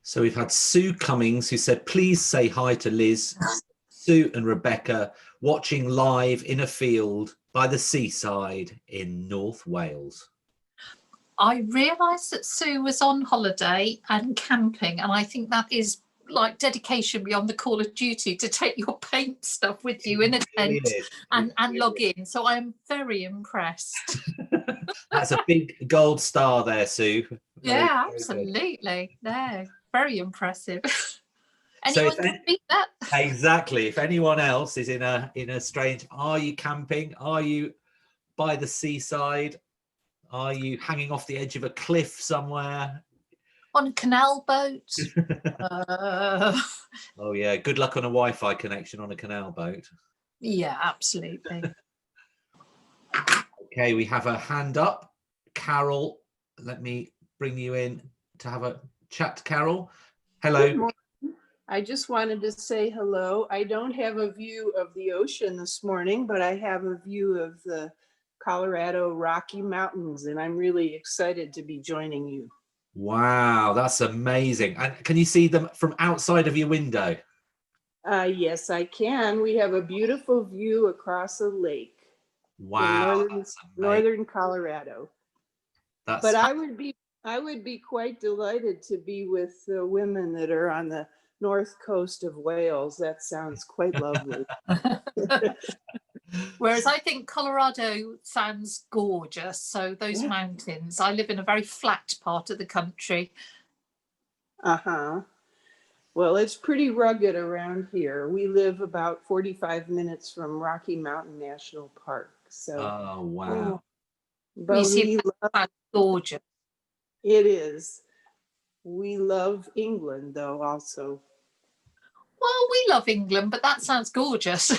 So we've had Sue Cummings, who said, please say hi to Liz, Sue and Rebecca, watching live in a field by the seaside in North Wales. I realised that Sue was on holiday and camping, and I think that is like dedication beyond the call of duty to take your paint stuff with you in a tent and log in. So I am very impressed. That's a big gold star there, Sue. Yeah, absolutely. No, very impressive. Anyone can beat that. Exactly. If anyone else is in a strange, are you camping? Are you by the seaside? Are you hanging off the edge of a cliff somewhere? On a canal boat. Oh yeah, good luck on a Wi-Fi connection on a canal boat. Yeah, absolutely. Okay, we have a hand up. Carol, let me bring you in to have a chat, Carol. Hello. I just wanted to say hello. I don't have a view of the ocean this morning, but I have a view of the Colorado Rocky Mountains, and I'm really excited to be joining you. Wow, that's amazing. And can you see them from outside of your window? Yes, I can. We have a beautiful view across a lake. Wow, in northern Colorado. But I would be quite delighted to be with the women that are on the north coast of Wales. That sounds quite lovely. Whereas I think Colorado sounds gorgeous. So those mountains, I live in a very flat part of the country. Well, it's pretty rugged around here. We live about 45 minutes from Rocky Mountain National Park. So, oh, wow. But we love gorgeous. It is. We love England, though, also. Well, we love England, but that sounds gorgeous.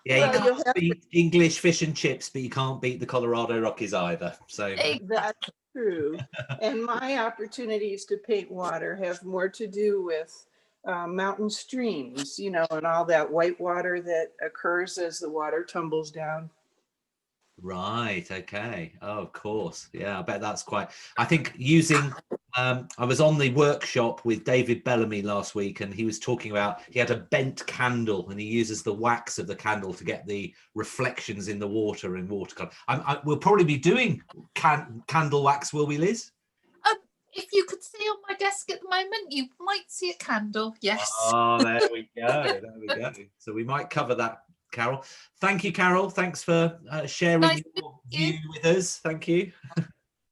Yeah, you can't beat English fish and chips, but you can't beat the Colorado Rockies either. So that's true. And my opportunities to paint water have more to do with mountain streams, you know, and all that white water that occurs as the water tumbles down. Right. Okay. Oh, of course. Yeah, I bet that's quite. I think using. I was on the workshop with David Bellamy last week, and he was talking about he had a bent candle, and he uses the wax of the candle to get the reflections in the water in watercolor. We'll probably be doing candle wax, will we, Liz? If you could see on my desk at the moment, you might see a candle. Yes. Oh, there we go. There we go. So we might cover that. Carol, thank you, Carol. Thanks for sharing your view with us. Thank you.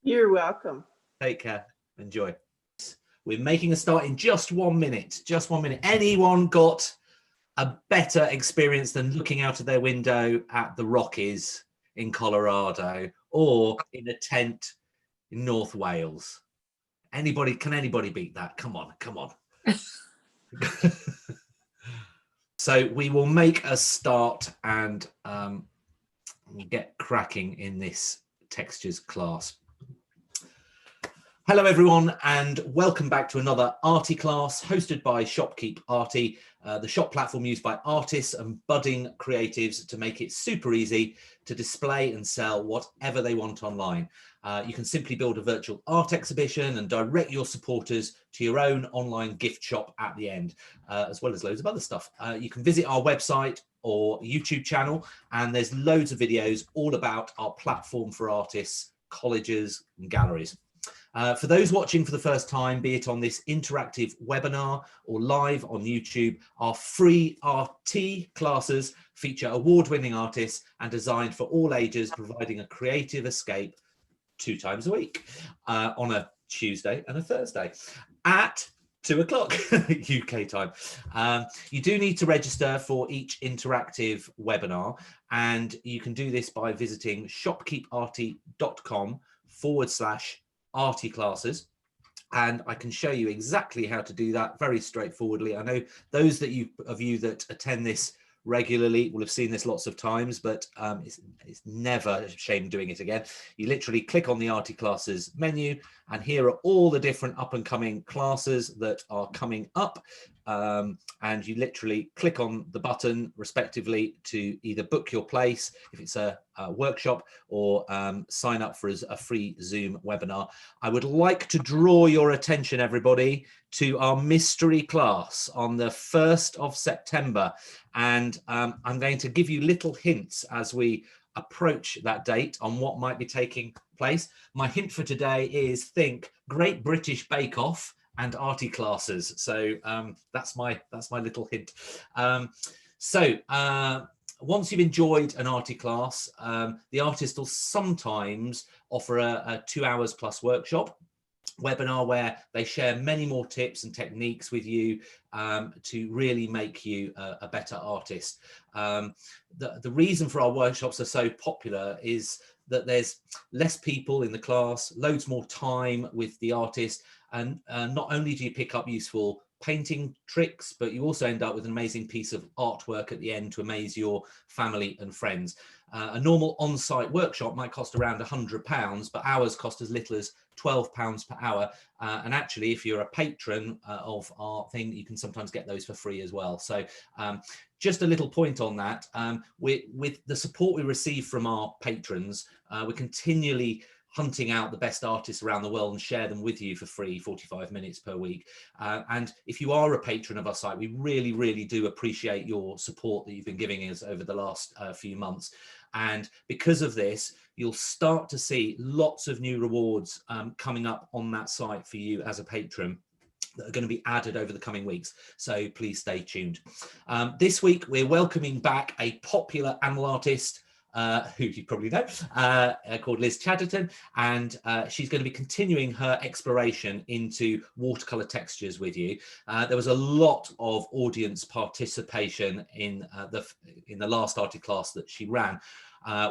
You're welcome. Take care. Enjoy. We're making a start in just 1 minute. Just 1 minute. Anyone got a better experience than looking out of their window at the Rockies in Colorado or in a tent in North Wales? Anybody? Can anybody beat that? Come on, come on. So we will make a start and get cracking in this textures class. Hello everyone, and welcome back to another Arty class hosted by Shopkeep Arty, the shop platform used by artists and budding creatives to make it super easy to display and sell whatever they want online. You can simply build a virtual art exhibition and direct your supporters to your own online gift shop at the end, as well as loads of other stuff. You can visit our website or YouTube channel, and there's loads of videos all about our platform for artists, colleges and galleries. For those watching for the first time, be it on this interactive webinar or live on YouTube, our free Arty classes feature award-winning artists and designed for all ages, providing a creative escape 2 times a week on a Tuesday and a Thursday at 2 o'clock UK time. You do need to register for each interactive webinar, and you can do this by visiting shopkeeparty.com/Arty classes, and I can show you exactly how to do that very straightforwardly. I know those of you that attend this regularly will have seen this lots of times, but it's never a shame doing it again. You literally click on the Arty classes menu, and here are all the different up and coming classes that are coming up. and you literally click on the button respectively to either book your place if it's a workshop, or sign up for a free Zoom webinar. I would like to draw your attention, everybody, to our mystery class on the 1st of September. And I'm going to give you little hints as we approach that date on what might be taking place. My hint for today is think Great British Bake Off and Arty classes. So that's my little hint. Once you've enjoyed an Arty class, the artist will sometimes offer a 2 hours plus workshop webinar where they share many more tips and techniques with you to really make you a better artist. The reason for our workshops are so popular is that there's less people in the class, loads more time with the artist, and not only do you pick up useful painting tricks, but you also end up with an amazing piece of artwork at the end to amaze your family and friends. A normal on-site workshop might cost around £100, but ours cost as little as £12 per hour. And actually, if you're a patron of our thing, you can sometimes get those for free as well. So just a little point on that. With the support we receive from our patrons, we're continually hunting out the best artists around the world and share them with you for free, 45 minutes per week. And if you are a patron of our site, we really, really do appreciate your support that you've been giving us over the last few months. And because of this, you'll start to see lots of new rewards coming up on that site for you as a patron that are going to be added over the coming weeks. So please stay tuned. This week, we're welcoming back a popular animal artist, who you probably know, called Liz Chatterton, and she's going to be continuing her exploration into watercolour textures with you. There was a lot of audience participation in the last Arty class that she ran,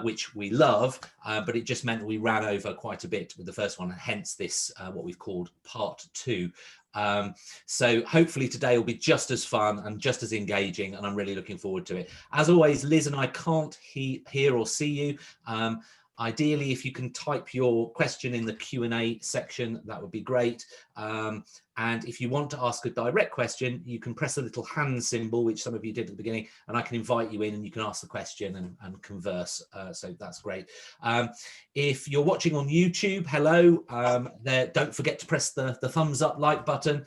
which we love, but it just meant we ran over quite a bit with the first one, and hence this, what we've called part 2. So hopefully today will be just as fun and just as engaging, and I'm really looking forward to it. As always, Liz and I can't hear or see you. Ideally, if you can type your question in the Q&A section, that would be great. And if you want to ask a direct question, you can press the little hand symbol, which some of you did at the beginning, and I can invite you in and you can ask the question and converse. So that's great. If you're watching on YouTube, hello. Don't forget to press the thumbs up like button.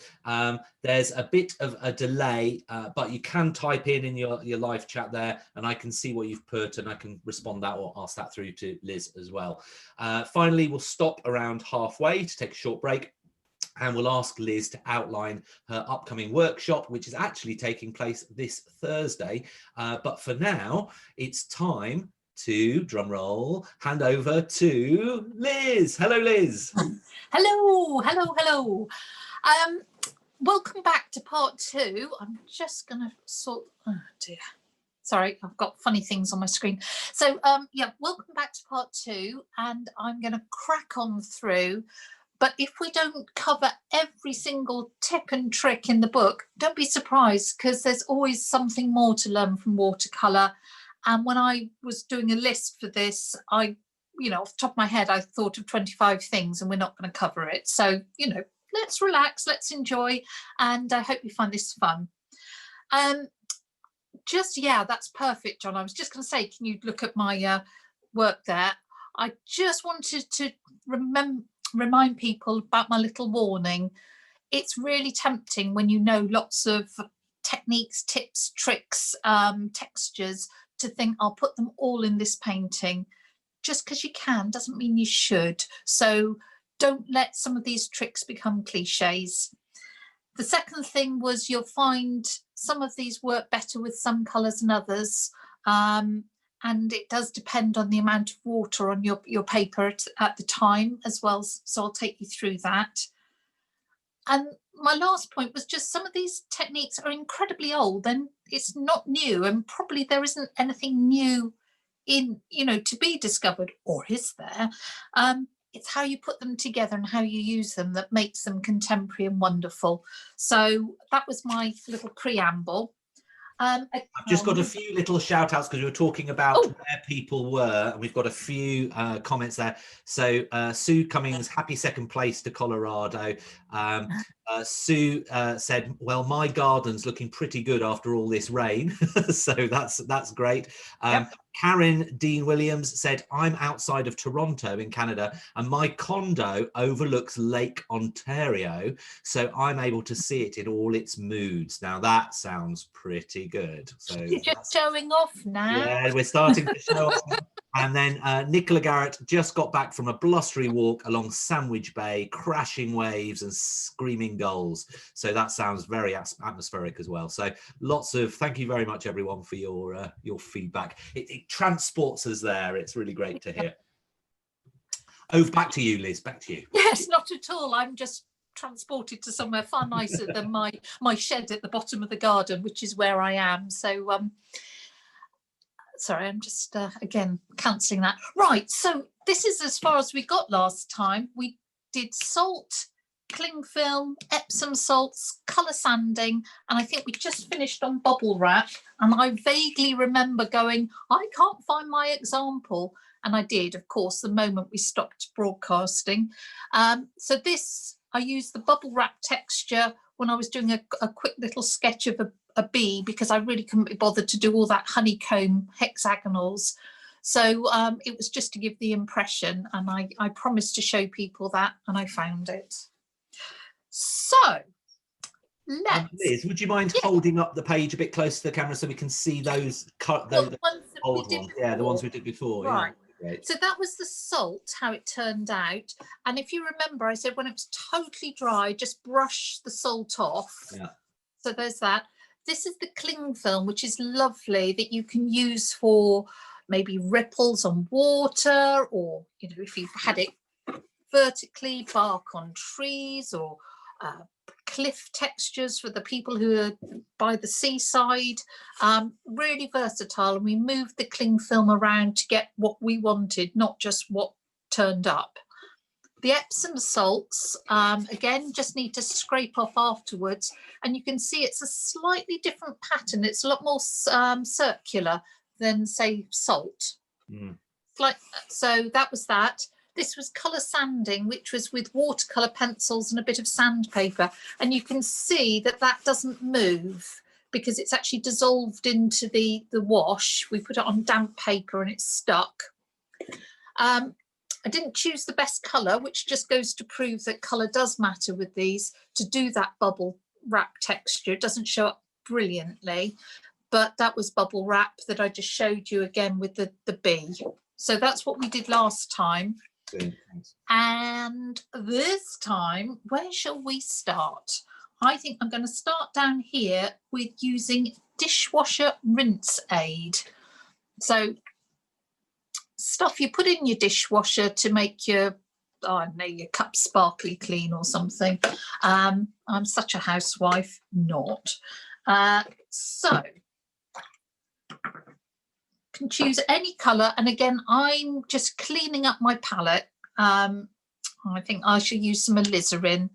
There's a bit of a delay, but you can type in your live chat there, and I can see what you've put, and I can respond that or ask that through to Liz as well. Finally, we'll stop around halfway to take a short break, and we'll ask Liz to outline her upcoming workshop, which is actually taking place this Thursday. But for now, it's time to, drum roll, hand over to Liz. Hello, Liz. Hello, hello, hello. Welcome back to part 2. I'm just going to sort, oh dear. Sorry, I've got funny things on my screen. So yeah, welcome back to part 2, and I'm going to crack on through. But if we don't cover every single tip and trick in the book, don't be surprised, because there's always something more to learn from watercolour. And when I was doing a list for this, off the top of my head, I thought of 25 things, and we're not going to cover it. So, let's relax, let's enjoy, and I hope you find this fun. Yeah, that's perfect, John. I was just going to say, can you look at my work there? I just wanted to remind people about my little warning. It's really tempting when you know lots of techniques, tips, tricks, textures, to think I'll put them all in this painting. Just because you can doesn't mean you should. So don't let some of these tricks become cliches. The second thing was you'll find some of these work better with some colours than others. And it does depend on the amount of water on your paper at the time as well. So I'll take you through that. And my last point was just some of these techniques are incredibly old, and it's not new, and probably there isn't anything new to be discovered, or is there? It's how you put them together and how you use them that makes them contemporary and wonderful. So that was my little preamble. I've just got a few little shout outs because we were talking about where people were, and we've got a few comments there. So Sue Cummings, happy second place to Colorado. Sue said, well, my garden's looking pretty good after all this rain. So that's great. Yep. Karen Dean Williams said, I'm outside of Toronto in Canada, and my condo overlooks Lake Ontario, so I'm able to see it in all its moods. Now that sounds pretty good. So you're just showing off now. Yeah, we're starting to show off. And then Nicola Garrett just got back from a blustery walk along Sandwich Bay, crashing waves and screaming gulls. So that sounds very atmospheric as well. So thank you very much, everyone, for your feedback. It transports us there. It's really great to hear. Over back to you, Liz. Back to you. Yes, not at all. I'm just transported to somewhere far nicer than my shed at the bottom of the garden, which is where I am. So sorry, I'm just again cancelling that. Right, so this is as far as we got last time. We did salt, cling film, Epsom salts, colour sanding, and I think we just finished on bubble wrap. And I vaguely remember going, I can't find my example. And I did, of course, the moment we stopped broadcasting. So this, I used the bubble wrap texture when I was doing a quick little sketch of a bee, because I really couldn't be bothered to do all that honeycomb hexagonals. So it was just to give the impression, and I promised to show people that, and I found it. So Liz, would you mind holding up the page a bit closer to the camera so we can see those old ones? Yeah, the ones we did before. Right. Yeah. So that was the salt, how it turned out. And if you remember, I said when it was totally dry, just brush the salt off. Yeah. So there's that. This is the cling film, which is lovely, that you can use for maybe ripples on water, or, you know, if you've had it vertically, bark on trees, or cliff textures for the people who are by the seaside. Really versatile, and we moved the cling film around to get what we wanted, not just what turned up. The Epsom salts, again, just need to scrape off afterwards, and you can see it's a slightly different pattern. It's a lot more circular than, say, salt. So that was that. This was colour sanding, which was with watercolour pencils and a bit of sandpaper. And you can see that that doesn't move because it's actually dissolved into the wash. We put it on damp paper and it's stuck. I didn't choose the best colour, which just goes to prove that colour does matter with these, to do that bubble wrap texture. It doesn't show up brilliantly, but that was bubble wrap that I just showed you again with the bee. So that's what we did last time. And this time, where shall we start? I think I'm going to start down here with using dishwasher rinse aid. So stuff you put in your dishwasher to make your, I don't know, your cup sparkly clean or something. I'm such a housewife, not. So can choose any colour, and again I'm just cleaning up my palette. I think I should use some alizarin.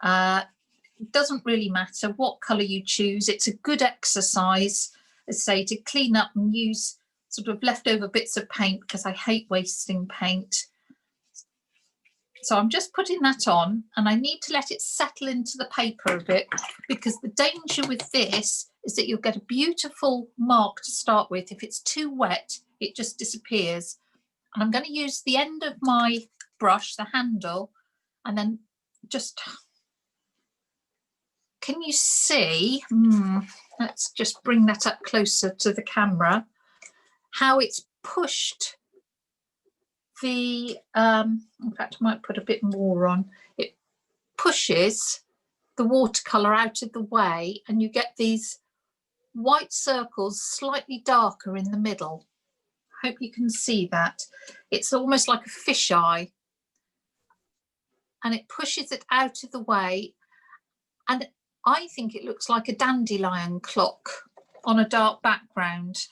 It doesn't really matter what colour you choose. It's a good exercise, as say, to clean up and use sort of leftover bits of paint, because I hate wasting paint. So I'm just putting that on, and I need to let it settle into the paper a bit, because the danger with this is that you'll get a beautiful mark to start with. If it's too wet, it just disappears. And I'm going to use the end of my brush, the handle, and then just, can you see? Let's just bring that up closer to the camera, how it's pushed the, in fact, I might put a bit more on. It pushes the watercolour out of the way, and you get these white circles slightly darker in the middle. I hope you can see that. It's almost like a fisheye, and it pushes it out of the way, and I think it looks like a dandelion clock on a dark background.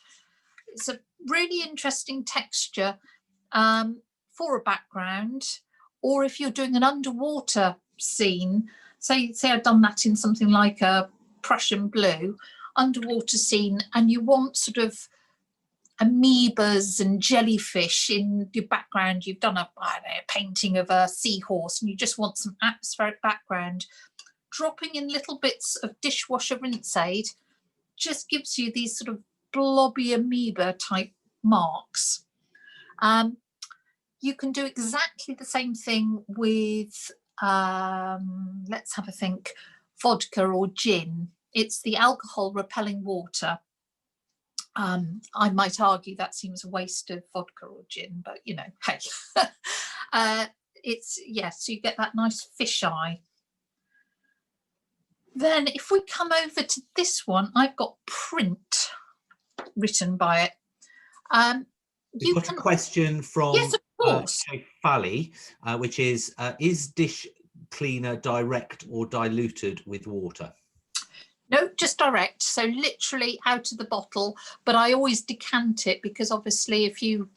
It's a really interesting texture for a background, or if you're doing an underwater scene, say I've done that in something like a Prussian blue, underwater scene and you want sort of amoebas and jellyfish in your background, you've done a painting of a seahorse and you just want some atmospheric background, dropping in little bits of dishwasher rinse aid just gives you these sort of blobby amoeba type marks. You can do exactly the same thing with, let's have a think, vodka or gin. It's the alcohol repelling water. I might argue that seems a waste of vodka or gin, but you know, hey. It's, yes, so you get that nice fish eye. Then if we come over to this one, I've got print written by it. We've got a question from yes, of course. Fally, which is dish cleaner direct or diluted with water? No, just direct, so literally out of the bottle, but I always decant it because obviously if you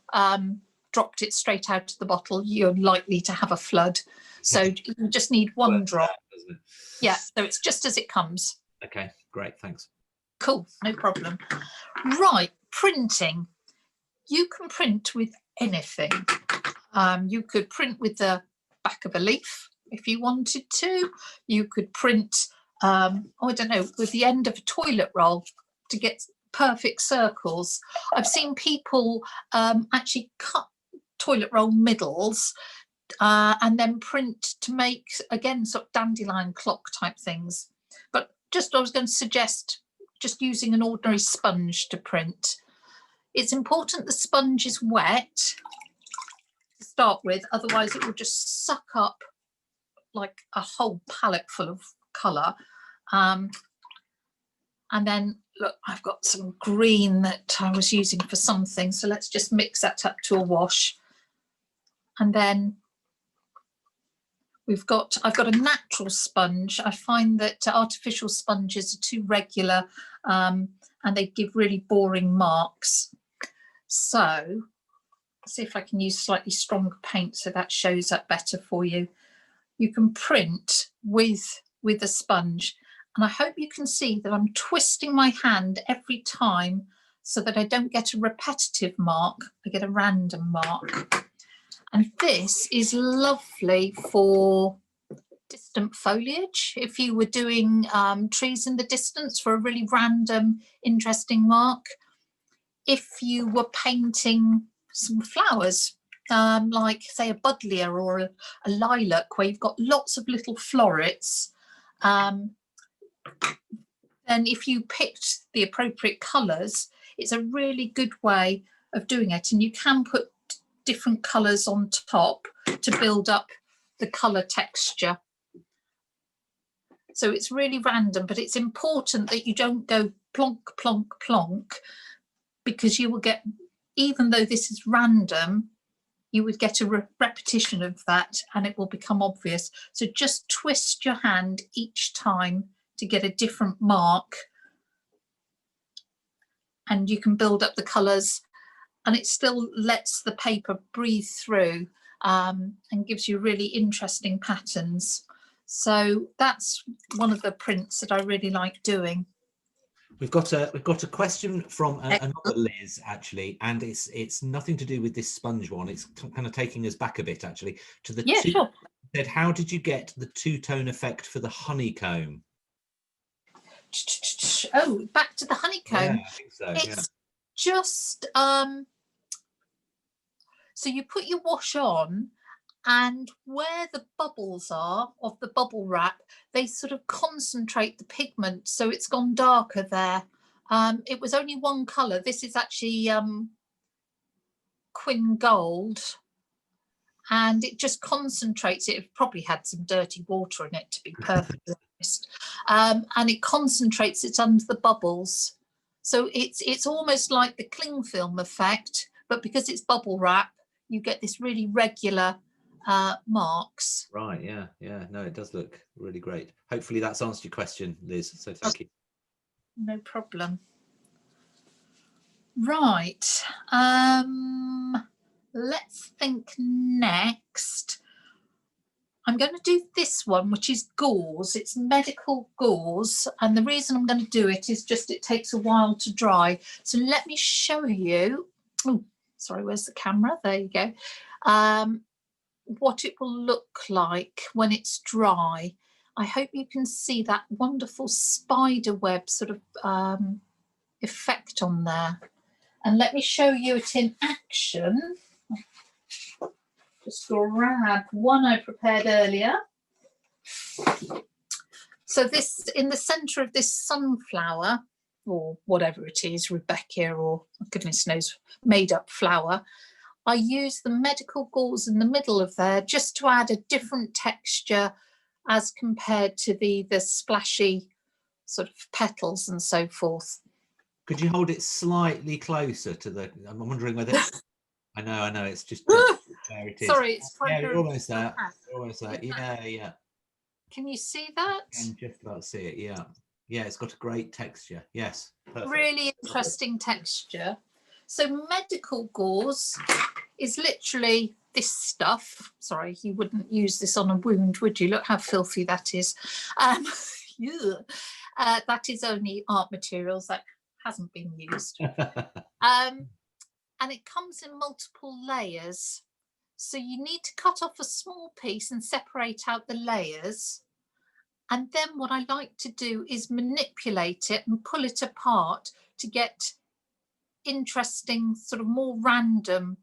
dropped it straight out of the bottle, you're likely to have a flood. So you just need one drop. Doesn't it? Yeah, so it's just as it comes. Okay, great, thanks. Cool, no problem. Right, printing. You can print with anything. You could print with the back of a leaf if you wanted to. You could print, I don't know, with the end of a toilet roll to get perfect circles. I've seen people actually cut toilet roll middles and then print to make, again, sort of dandelion clock type things. But just I was going to suggest just using an ordinary sponge to print. It's important the sponge is wet to start with, otherwise it will just suck up like a whole palette full of colour. And then, look, I've got some green that I was using for something, so let's just mix that up to a wash. And then I've got a natural sponge. I find that artificial sponges are too regular and they give really boring marks. So see if I can use slightly stronger paint so that shows up better for you. You can print with a sponge, and I hope you can see that I'm twisting my hand every time so that I don't get a repetitive mark, I get a random mark. And this is lovely for distant foliage. If you were doing trees in the distance for a really random, interesting mark. If you were painting some flowers, like say a buddleia or a lilac, where you've got lots of little florets, then if you picked the appropriate colours, it's a really good way of doing it. And you can put different colours on top to build up the colour texture. So it's really random, but it's important that you don't go plonk, plonk, plonk, because you will get, even though this is random, you would get a repetition of that and it will become obvious. So just twist your hand each time to get a different mark, and you can build up the colours, and it still lets the paper breathe through and gives you really interesting patterns. So that's one of the prints that I really like doing. We've got a question from another Liz, actually, and it's nothing to do with this sponge one. It's kind of taking us back a bit, actually, to the Sure. Said, how did you get the two-tone effect for the honeycomb? Oh, back to the honeycomb. Yeah, I think so. It's just so you put your wash on, and where the bubbles are of the bubble wrap, they sort of concentrate the pigment, so it's gone darker there. It was only one colour. This is actually Quin Gold, and it just concentrates it. It probably had some dirty water in it, to be perfectly honest. And it concentrates it under the bubbles. So it's almost like the cling film effect, but because it's bubble wrap, you get this really regular marks. Right, yeah. No, it does look really great. Hopefully that's answered your question, Liz, so thank you. No problem. Right, let's think next. I'm going to do this one, which is gauze. It's medical gauze. And the reason I'm going to do it is just it takes a while to dry. So let me show you. Oh, sorry, where's the camera? There you go. What it will look like when it's dry. I hope you can see that wonderful spider web sort of effect on there. And let me show you it in action. Just grab one I prepared earlier. So this, in the centre of this sunflower, or whatever it is, Rebecca, or goodness knows, made up flower, I use the medical gauze in the middle of there just to add a different texture as compared to the splashy sort of petals and so forth. Could you hold it slightly closer to the, I'm wondering whether, I know, it's just, there it is. Sorry, it's yeah, you're almost there. You're almost there. Yeah. Yeah. Can you see that? I can just about see it, yeah. Yeah, it's got a great texture. Yes, perfect. Really interesting texture. So medical gauze is literally this stuff. Sorry, you wouldn't use this on a wound, would you? Look how filthy that is. That is only art materials that hasn't been used. And it comes in multiple layers. So you need to cut off a small piece and separate out the layers. And then what I like to do is manipulate it and pull it apart to get interesting, sort of more random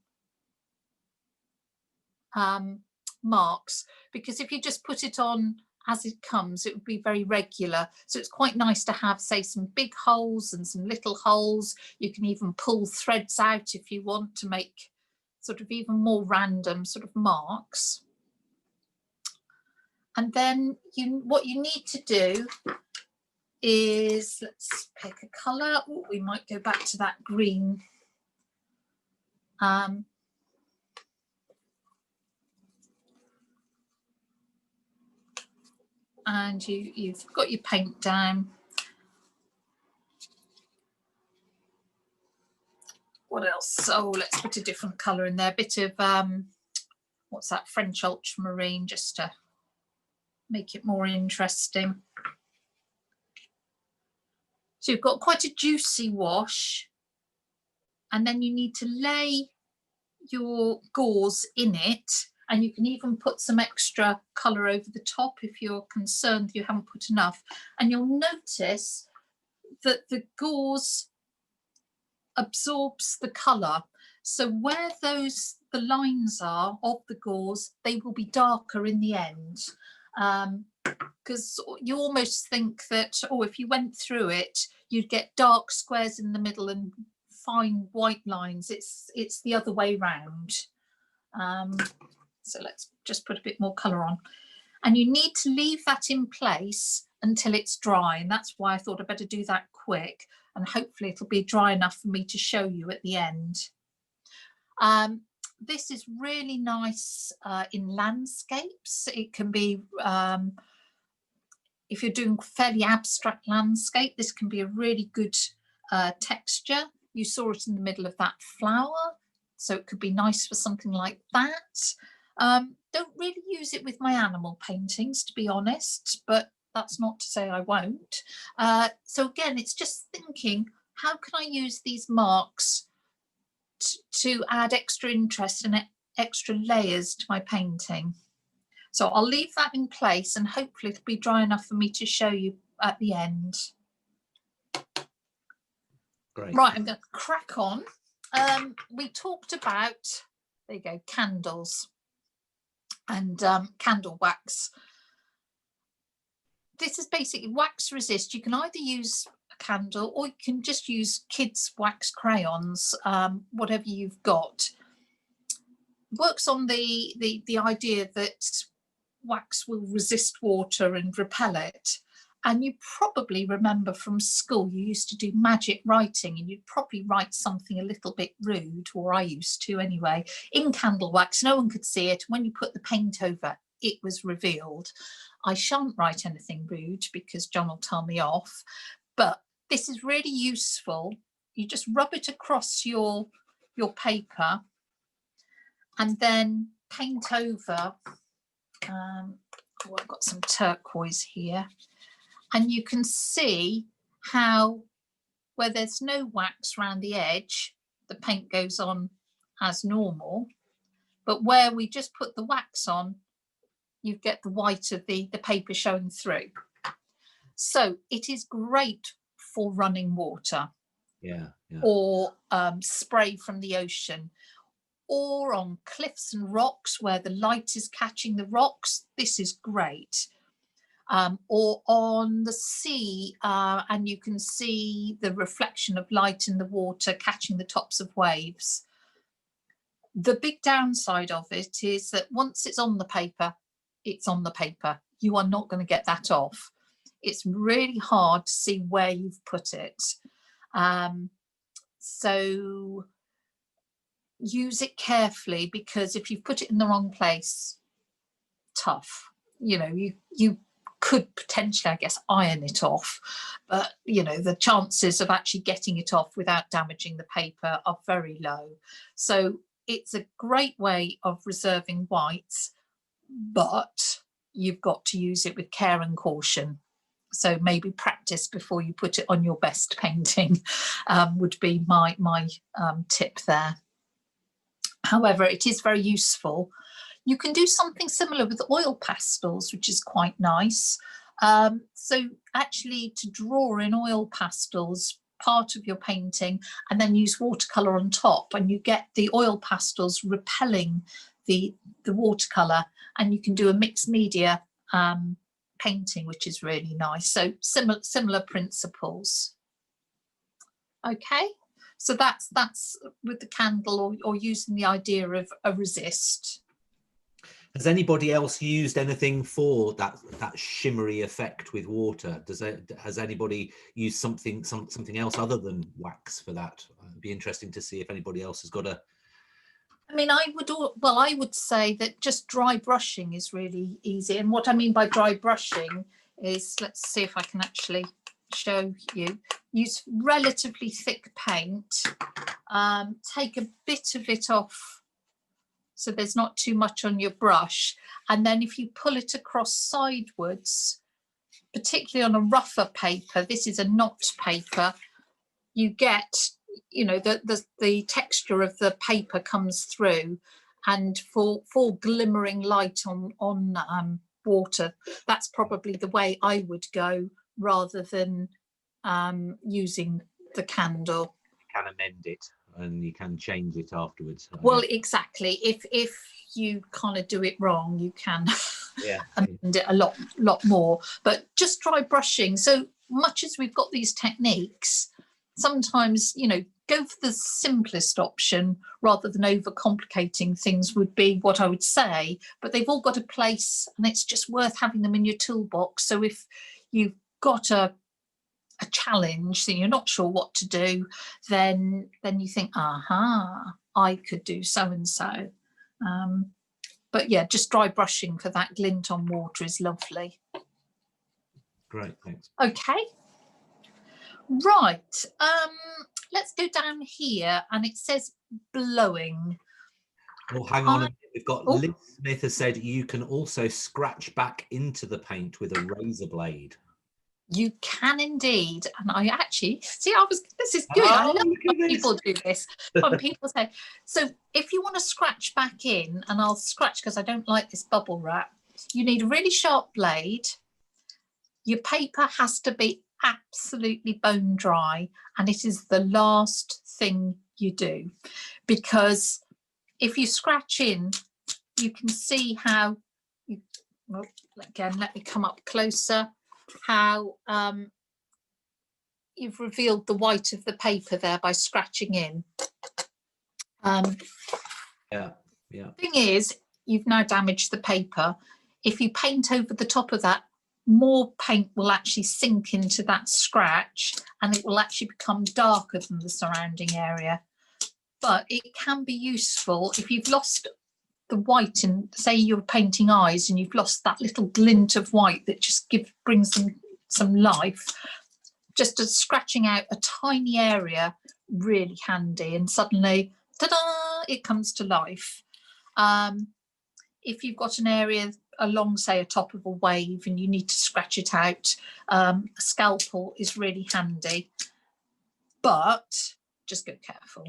marks. Because if you just put it on as it comes, it would be very regular. So it's quite nice to have, say, some big holes and some little holes. You can even pull threads out if you want to make sort of even more random sort of marks. And then what you need to do is, let's pick a colour. Oh, we might go back to that green. And you've got your paint down. What else? Oh, let's put a different colour in there. A bit of, what's that, French ultramarine, just to make it more interesting. So you've got quite a juicy wash. And then you need to lay your gauze in it. And you can even put some extra colour over the top if you're concerned you haven't put enough. And you'll notice that the gauze absorbs the colour. So where the lines are of the gauze, they will be darker in the end. Because you almost think that, oh, if you went through it, you'd get dark squares in the middle and fine white lines. It's the other way round. So let's just put a bit more colour on. And you need to leave that in place until it's dry. And that's why I thought I'd better do that quick. And hopefully it'll be dry enough for me to show you at the end. This is really nice in landscapes. It can be, if you're doing fairly abstract landscape, this can be a really good texture. You saw it in the middle of that flower. So it could be nice for something like that. Don't really use it with my animal paintings, to be honest, but that's not to say I won't. So again, it's just thinking, how can I use these marks to add extra interest and extra layers to my painting? So I'll leave that in place and hopefully it'll be dry enough for me to show you at the end. Great. Right, I'm going to crack on. We talked about, there you go, candles and candle wax. This is basically wax resist. You can either use a candle or you can just use kids' wax crayons, whatever you've got. Works on the idea that wax will resist water and repel it. And you probably remember from school, you used to do magic writing and you'd probably write something a little bit rude, or I used to anyway, in candle wax. No one could see it. When you put the paint over, it was revealed. I shan't write anything rude because John will tell me off, but this is really useful. You just rub it across your paper and then paint over oh, I've got some turquoise here, and you can see how where there's no wax around the edge, the paint goes on as normal, but where we just put the wax on, you get the white of the paper showing through. So it is great for running water, or spray from the ocean, or on cliffs and rocks where the light is catching the rocks. This is great. Or on the sea, and you can see the reflection of light in the water catching the tops of waves. The big downside of it is that once it's on the paper, it's on the paper. You are not going to get that off. It's really hard to see where you've put it. So use it carefully, because if you've put it in the wrong place, tough. You know, you could potentially, I guess, iron it off, but you know, the chances of actually getting it off without damaging the paper are very low. So it's a great way of reserving whites, but you've got to use it with care and caution. So maybe practice before you put it on your best painting, would be my tip there. However, it is very useful. You can do something similar with oil pastels, which is quite nice. So actually, to draw in oil pastels, part of your painting, and then use watercolour on top, and you get the oil pastels repelling the watercolour, and you can do a mixed media painting, which is really nice. So similar principles. Okay, so that's with the candle, or using the idea of a resist. Has anybody else used anything for that shimmery effect with water? Has anybody used something else other than wax for that? It'd be interesting to see if anybody else has got a. I mean, I would say that just dry brushing is really easy. And what I mean by dry brushing is, let's see if I can actually show you. Use relatively thick paint, take a bit of it off so there's not too much on your brush. And then if you pull it across sidewards, particularly on a rougher paper, this is a knot paper, you get, you know, the texture of the paper comes through, and for glimmering light on water, that's probably the way I would go, rather than using the candle. You can amend it and you can change it afterwards. Well, exactly. If you kind of do it wrong, you can amend it a lot more. But just dry brushing. So much as we've got these techniques, sometimes, you know, go for the simplest option rather than overcomplicating things would be what I would say. But they've all got a place, and it's just worth having them in your toolbox. So if you've got a challenge that you're not sure what to do, then you think, I could do so and so. But yeah, just dry brushing for that glint on water is lovely. Great, thanks. Okay, right, let's go down here, and it says blowing. Well, hang on a minute. We've got Liz Smith has said you can also scratch back into the paint with a razor blade. You can indeed. And I actually see, this is good. I love when people do this. When people say, so if you want to scratch back in, and I'll scratch because I don't like this bubble wrap, you need a really sharp blade. Your paper has to be absolutely bone dry, and it is the last thing you do, because if you scratch in, you can see how again, let me come up closer, how you've revealed the white of the paper there by scratching in. Thing is, you've now damaged the paper. If you paint over the top of that, more paint will actually sink into that scratch, and it will actually become darker than the surrounding area. But it can be useful if you've lost the white, and say you're painting eyes and you've lost that little glint of white that just brings them some life. Just scratching out a tiny area, really handy, and suddenly, ta-da, it comes to life. If you've got an area along, say, a top of a wave and you need to scratch it out, a scalpel is really handy, but just go careful.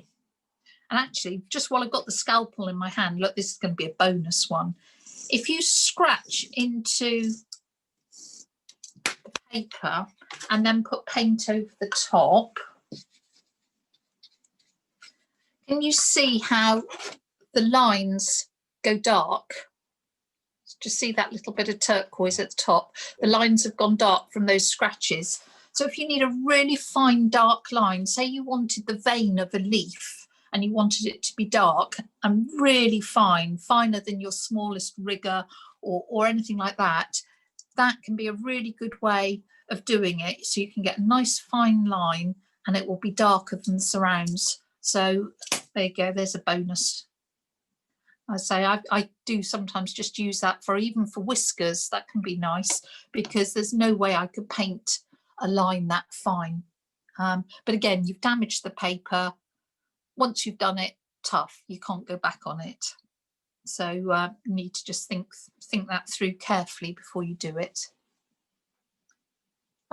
And actually, just while I've got the scalpel in my hand, look, this is going to be a bonus one. If you scratch into the paper and then put paint over the top, can you see how the lines go dark? Just see that little bit of turquoise at the top. The lines have gone dark from those scratches. So if you need a really fine dark line, say you wanted the vein of a leaf and you wanted it to be dark and really fine, finer than your smallest rigger or anything like that, that can be a really good way of doing it. So you can get a nice fine line and it will be darker than the surrounds. So there you go, there's a bonus. I say I do sometimes just use that for even for whiskers. That can be nice because there's no way I could paint a line that fine. But again, you've damaged the paper. Once you've done it, tough. You can't go back on it. So you need to just think that through carefully before you do it.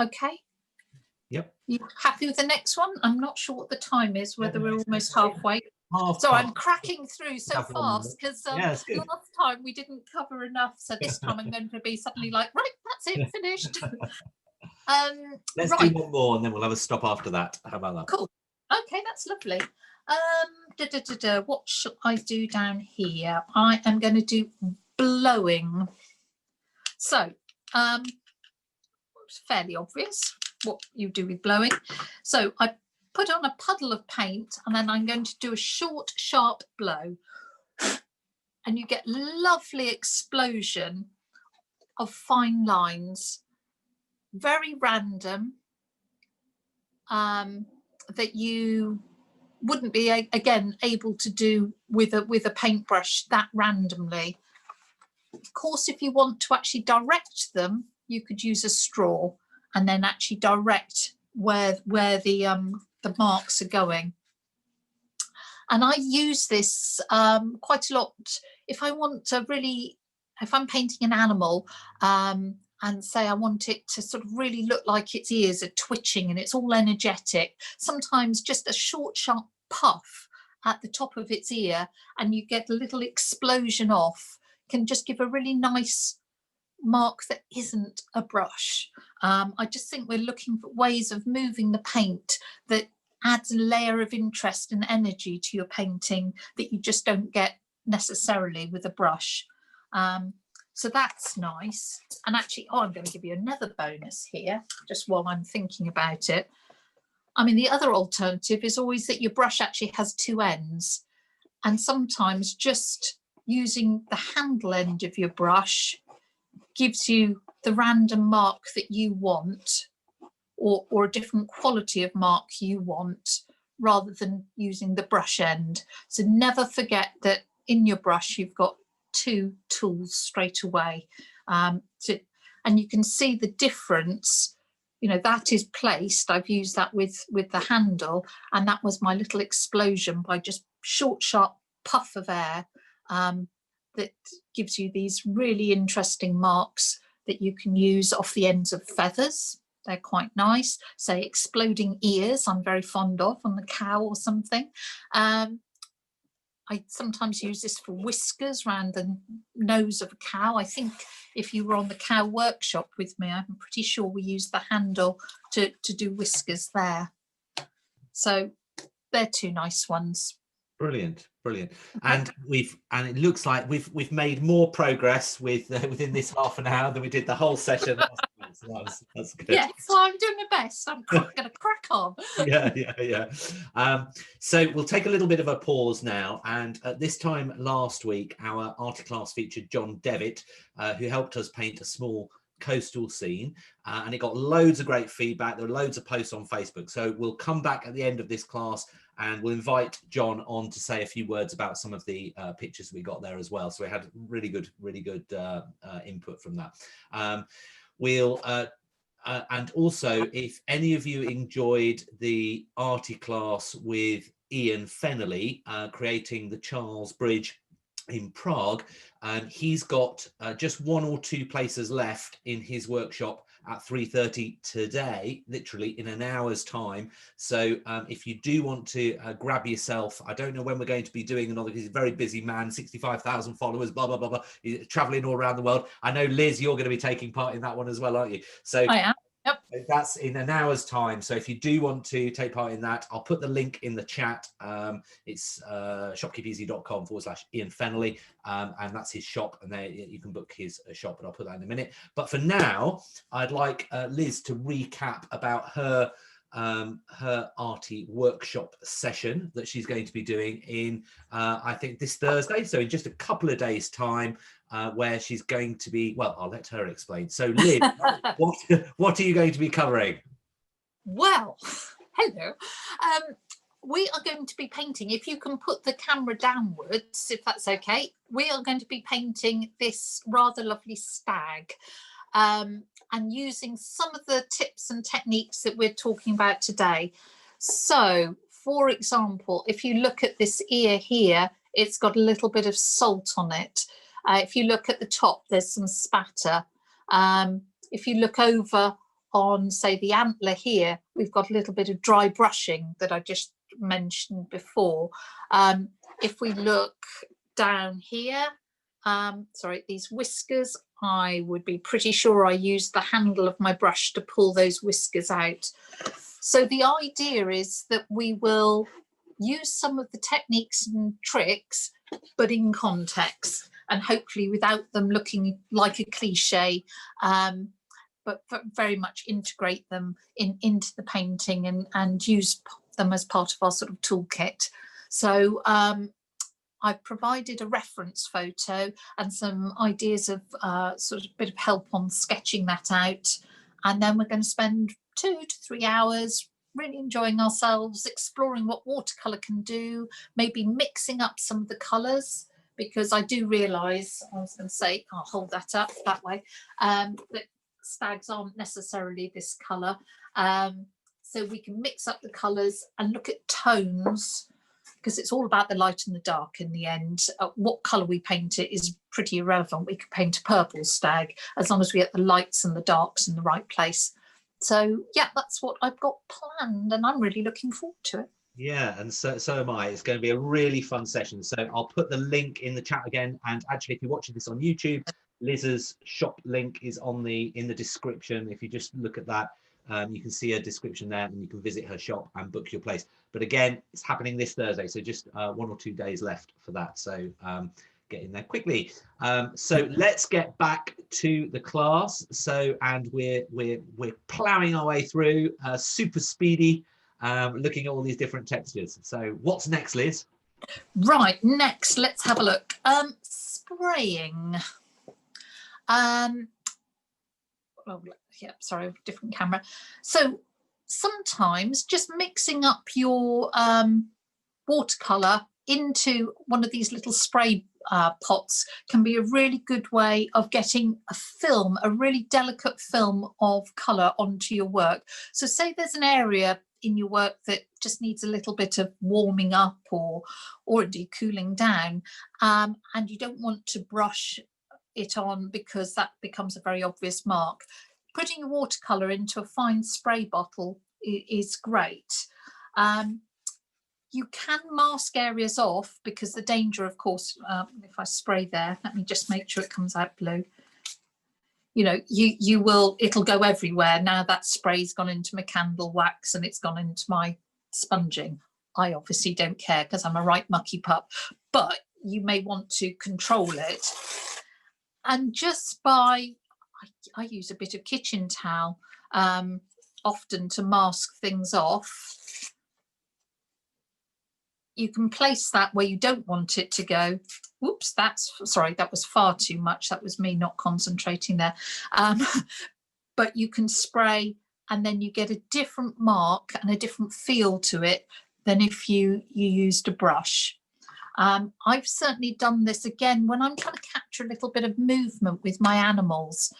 Okay. Yep. You happy with the next one? I'm not sure what the time is, whether we're almost halfway. Half So past. I'm cracking through so fast because last time we didn't cover enough. So this time I'm going to be suddenly like, right, that's it, finished. Let's do one more and then we'll have a stop after that. How about that? Cool. Okay, that's lovely. What shall I do down here? I am going to do blowing. So it's fairly obvious what you do with blowing. So I put on a puddle of paint and then I'm going to do a short, sharp blow. And you get lovely explosion of fine lines, very random, that you wouldn't be, again, able to do with a paintbrush that randomly. Of course, if you want to actually direct them, you could use a straw and then actually direct where the marks are going. And I use this quite a lot if I want to really, if I'm painting an animal and say I want it to sort of really look like its ears are twitching and it's all energetic. Sometimes just a short, sharp puff at the top of its ear and you get a little explosion off can just give a really nice mark that isn't a brush. I just think we're looking for ways of moving the paint that adds a layer of interest and energy to your painting that you just don't get necessarily with a brush. So that's nice. And actually, I'm going to give you another bonus here, just while I'm thinking about it. I mean, the other alternative is always that your brush actually has two ends. And sometimes just using the handle end of your brush gives you the random mark that you want, or a different quality of mark you want, rather than using the brush end. So never forget that in your brush you've got two tools straight away. And you can see the difference. You know, that is placed. I've used that with the handle, and that was my little explosion by just short, sharp puff of air that gives you these really interesting marks that you can use off the ends of feathers. They're quite nice. Say exploding ears, I'm very fond of on the cow or something. I sometimes use this for whiskers around the nose of a cow. I think if you were on the cow workshop with me, I'm pretty sure we used the handle to do whiskers there. So they're two nice ones. Brilliant, brilliant. And it looks like we've made more progress within this half an hour than we did the whole session. So that's good. Yeah, so I'm doing my best. I'm going to crack on. Yeah. So we'll take a little bit of a pause now. And at this time last week, our Arty class featured John Devitt, who helped us paint a small coastal scene, and it got loads of great feedback. There were loads of posts on Facebook. So we'll come back at the end of this class and we'll invite John on to say a few words about some of the pictures we got there as well. So we had really good input from that. And also, if any of you enjoyed the Arty class with Ian Fennelly creating the Charles Bridge in Prague, and he's got just 1 or 2 places left in his workshop at 3:30 today, literally in an hour's time. So if you do want to grab yourself, I don't know when we're going to be doing another, because he's a very busy man, 65,000 followers, blah, blah, blah, blah. He's traveling all around the world. I know, Liz, you're going to be taking part in that one as well, aren't you? So I am. Yep. that's in an hour's time. So if you do want to take part in that, I'll put the link in the chat. It's shopkeepeasy.com/Ian Fennelly, and that's his shop, and there you can book his shop, but I'll put that in a minute. But for now, I'd like Liz to recap about her Arty workshop session that she's going to be doing in I think this Thursday, so in just a couple of days time, where she's going to be, well, I'll let her explain. So Liz, what are you going to be covering? Well, hello. We are going to be painting, if you can put the camera downwards, if that's okay, we are going to be painting this rather lovely stag, and using some of the tips and techniques that we're talking about today. So, for example, if you look at this ear here, it's got a little bit of salt on it. If you look at the top, there's some spatter. If you look over on, say, the antler here, we've got a little bit of dry brushing that I just mentioned before. If we look down here, sorry, these whiskers, I would be pretty sure I used the handle of my brush to pull those whiskers out. So the idea is that we will use some of the techniques and tricks, but in context, and hopefully without them looking like a cliche, but very much integrate them into the painting and use them as part of our sort of toolkit. So I've provided a reference photo and some ideas of sort of a bit of help on sketching that out. And then we're going to spend 2 to 3 hours really enjoying ourselves, exploring what watercolour can do, maybe mixing up some of the colours, because I do realise, I was going to say, I'll hold that up that way, that stags aren't necessarily this colour. So we can mix up the colours and look at tones, because it's all about the light and the dark in the end. What colour we paint it is pretty irrelevant. We could paint a purple stag as long as we get the lights and the darks in the right place. So yeah, that's what I've got planned, and I'm really looking forward to it. Yeah, and so am I. It's going to be a really fun session. So I'll put the link in the chat again. And actually, if you're watching this on YouTube, Liz's shop link is in the description. If you just look at that, you can see a description there, and you can visit her shop and book your place. But again, it's happening this Thursday, so just 1 or 2 days left for that. So get in there quickly. So let's get back to the class. So, and we're ploughing our way through, super speedy, looking at all these different textures. So what's next, Liz? Right, next, let's have a look. Spraying. Oh, yeah, sorry, different camera. So sometimes just mixing up your watercolour into one of these little spray pots can be a really good way of getting a film, a really delicate film of colour onto your work. So say there's an area in your work that just needs a little bit of warming up or indeed cooling down, and you don't want to brush it on because that becomes a very obvious mark. Putting your watercolour into a fine spray bottle is great. You can mask areas off, because the danger, of course, if I spray there, let me just make sure it comes out blue. You know, it'll go everywhere. Now that spray's gone into my candle wax and it's gone into my sponging. I obviously don't care because I'm a right mucky pup, but you may want to control it. And just by, I use a bit of kitchen towel often to mask things off. You can place that where you don't want it to go. Whoops, sorry, that was far too much. That was me not concentrating there. But you can spray, and then you get a different mark and a different feel to it than if you used a brush. I've certainly done this again when I'm trying to capture a little bit of movement with my animals.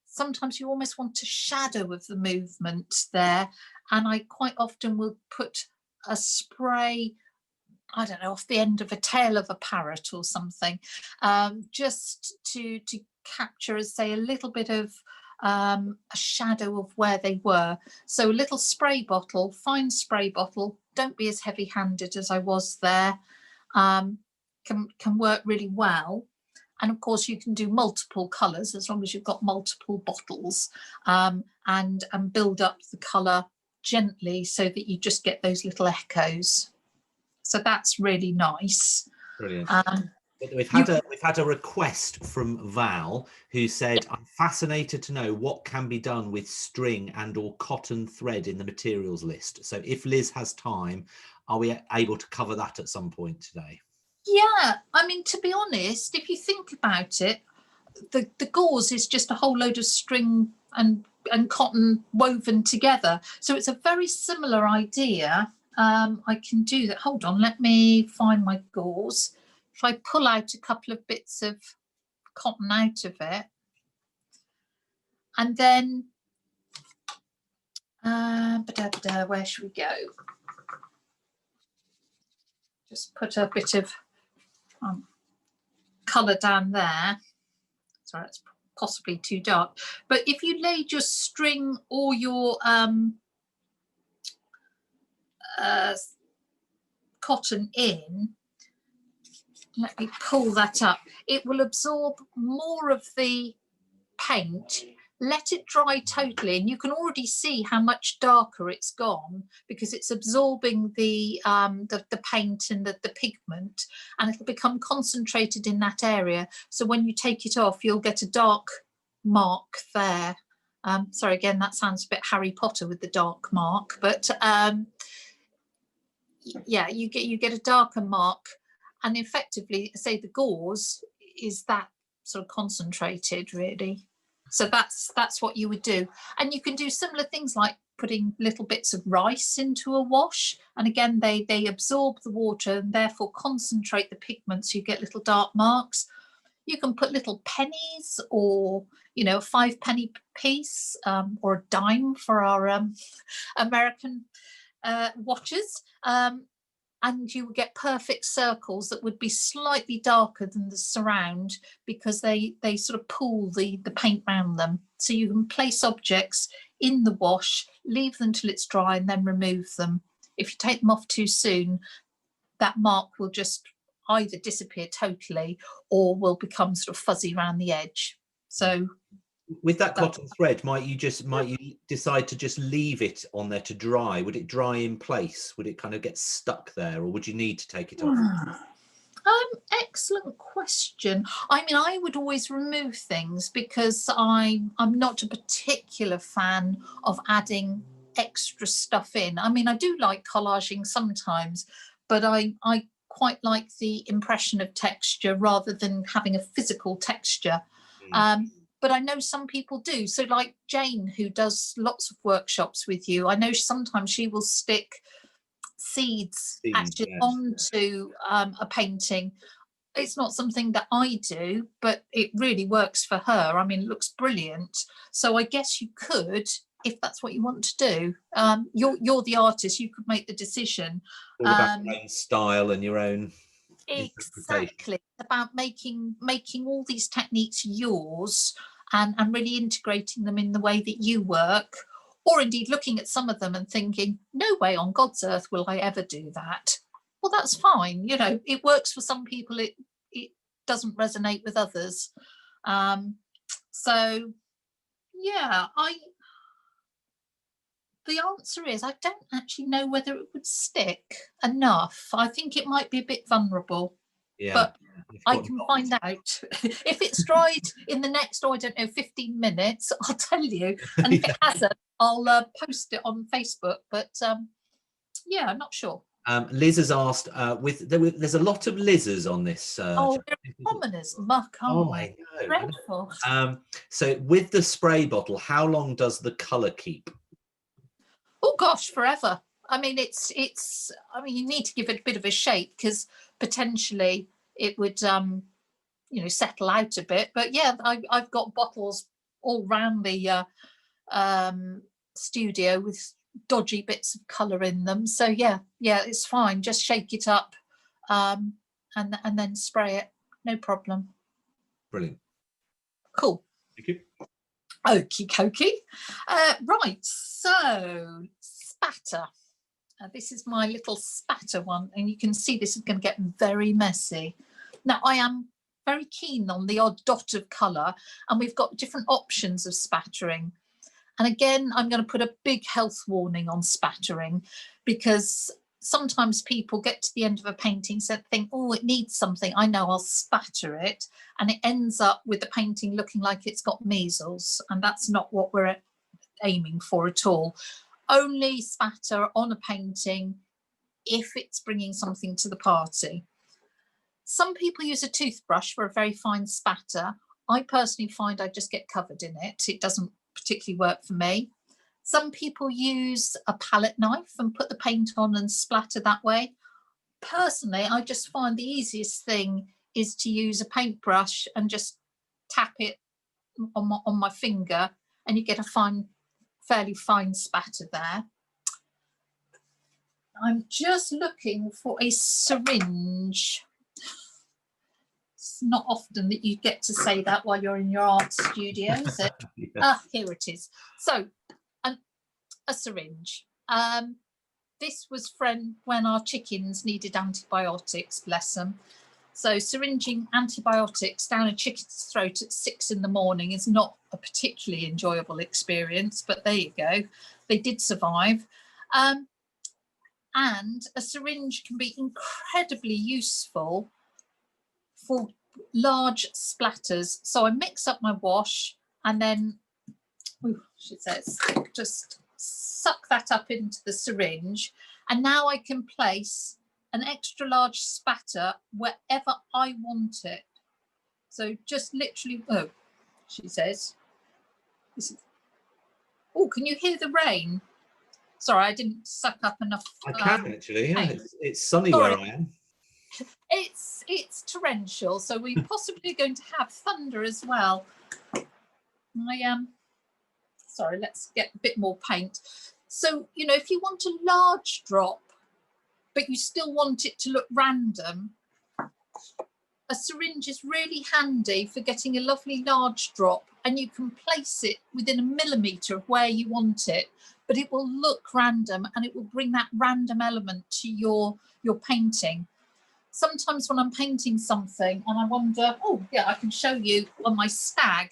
Sometimes you almost want a shadow of the movement there, and I quite often will put a spray I don't know, off the end of a tail of a parrot or something, just to capture, as say, a little bit of a shadow of where they were. So a little spray bottle, fine spray bottle, don't be as heavy handed as I was there, can work really well. And of course you can do multiple colours as long as you've got multiple bottles, and build up the colour gently so that you just get those little echoes. So that's really nice. Brilliant. We've had a request from Val, who said, I'm fascinated to know what can be done with string and or cotton thread in the materials list. So if Liz has time, are we able to cover that at some point today? Yeah, I mean, to be honest, if you think about it, the gauze is just a whole load of string and cotton woven together. So it's a very similar idea. I can do that. Hold on, let me find my gauze. If I pull out a couple of bits of cotton out of it, and then where should we go? Just put a bit of colour down there. Sorry, it's possibly too dark. But if you laid your string or your cotton in, let me pull that up, it will absorb more of the paint. Let it dry totally, and you can already see how much darker it's gone because it's absorbing the paint and the pigment, and it'll become concentrated in that area. So when you take it off, you'll get a dark mark there. Sorry, again, that sounds a bit Harry Potter with the dark mark, but yeah, you get a darker mark, and effectively, say, the gauze is that sort of concentrated, really. So that's what you would do. And you can do similar things like putting little bits of rice into a wash, and again they absorb the water and therefore concentrate the pigment, so you get little dark marks. You can put little pennies, or a 5-penny piece, or a dime for our American watchers, and you would get perfect circles that would be slightly darker than the surround, because they sort of pool the paint around them. So you can place objects in the wash, leave them till it's dry, and then remove them. If you take them off too soon, that mark will just either disappear totally or will become sort of fuzzy around the edge. So with that cotton thread, might you decide to just leave it on there to dry? Would it dry in place? Would it kind of get stuck there, or would you need to take it off? Excellent question. I mean, I would always remove things because I'm not a particular fan of adding extra stuff in. I mean, I do like collaging sometimes, but I quite like the impression of texture rather than having a physical texture. But I know some people do. So like Jane, who does lots of workshops with you, I know sometimes she will stick seeds actually onto a painting. It's not something that I do, but it really works for her. I mean, it looks brilliant. So I guess you could, if that's what you want to do. You're the artist, you could make the decision. All about your own style and your own. Exactly. It's about making all these techniques yours, and really integrating them in the way that you work, or indeed looking at some of them and thinking, no way on God's earth will I ever do that. Well, that's fine. It works for some people, it doesn't resonate with others. So yeah, the answer is I don't actually know whether it would stick enough. I think it might be a bit vulnerable. Yeah, but I can find out. If it's dried in the next, I don't know, 15 minutes, I'll tell you. And if it hasn't, I'll post it on Facebook. But yeah, I'm not sure. Liz has asked, there's a lot of Liz's on this. Oh, they're common as muck, aren't they? Dreadful. So with the spray bottle, how long does the colour keep? Oh gosh, forever. I mean, it's. I mean, you need to give it a bit of a shake because potentially it would, settle out a bit. But yeah, I've got bottles all round the studio with dodgy bits of colour in them. So yeah, it's fine. Just shake it up and then spray it, no problem. Brilliant. Cool. Thank you. Okie dokie. Right, so spatter. This is my little spatter one, and you can see this is going to get very messy. Now, I am very keen on the odd dot of colour, and we've got different options of spattering. And again, I'm going to put a big health warning on spattering, because sometimes people get to the end of a painting and think, oh, it needs something. I know, I'll spatter it. And it ends up with the painting looking like it's got measles. And that's not what we're aiming for at all. Only spatter on a painting if it's bringing something to the party. Some people use a toothbrush for a very fine spatter. I personally find I just get covered in it. It doesn't particularly work for me. Some people use a palette knife and put the paint on and splatter that way. Personally, I just find the easiest thing is to use a paintbrush and just tap it on my finger, and you get a fairly fine spatter there. I'm just looking for a syringe. It's not often that you get to say that while you're in your art studio, is it? Yes. Ah, here it is. So, a syringe. This was when our chickens needed antibiotics, bless them. So syringing antibiotics down a chicken's throat at 6 in the morning is not a particularly enjoyable experience, but there you go. They did survive. And a syringe can be incredibly useful for large splatters. So I mix up my wash and then, she says, just suck that up into the syringe, and now I can place an extra large spatter wherever I want it. So just literally, oh, she says, oh, can you hear the rain? Sorry, I didn't suck up enough. I can actually, yeah. It's sunny Sorry. where I am. It's torrential, so we're possibly going to have thunder as well. Sorry, let's get a bit more paint. So, you know, if you want a large drop, but you still want it to look random, a syringe is really handy for getting a lovely large drop, and you can place it within a millimetre of where you want it, but it will look random and it will bring that random element to your painting. Sometimes when I'm painting something and I wonder, oh yeah, I can show you on my stag,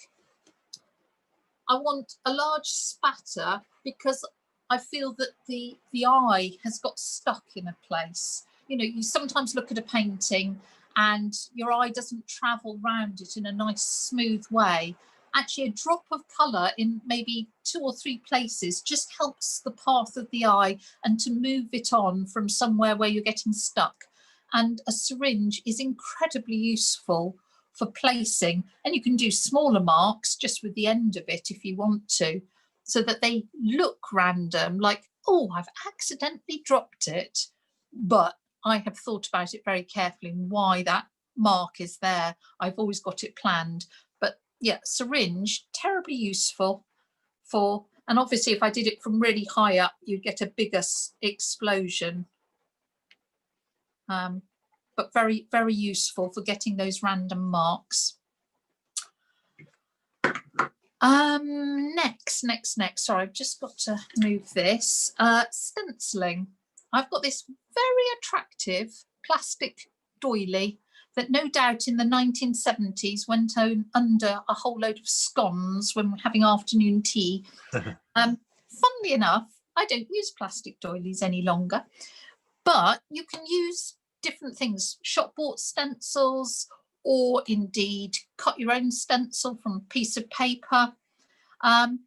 I want a large spatter because I feel that the eye has got stuck in a place. You know, you sometimes look at a painting and your eye doesn't travel round it in a nice smooth way. Actually, a drop of colour in maybe 2 or 3 places just helps the path of the eye and to move it on from somewhere where you're getting stuck. And a syringe is incredibly useful for placing, and you can do smaller marks just with the end of it if you want to, so that they look random, like, oh, I've accidentally dropped it, but I have thought about it very carefully and why that mark is there. I've always got it planned. But yeah, syringe, terribly useful for, and obviously if I did it from really high up, you'd get a bigger explosion. But very, very useful for getting those random marks. Next. Sorry, I've just got to move this. Stenciling. I've got this very attractive plastic doily that no doubt in the 1970s went on under a whole load of scones when we're having afternoon tea. Funnily enough, I don't use plastic doilies any longer, but you can use different things, shop bought stencils, or indeed cut your own stencil from a piece of paper. And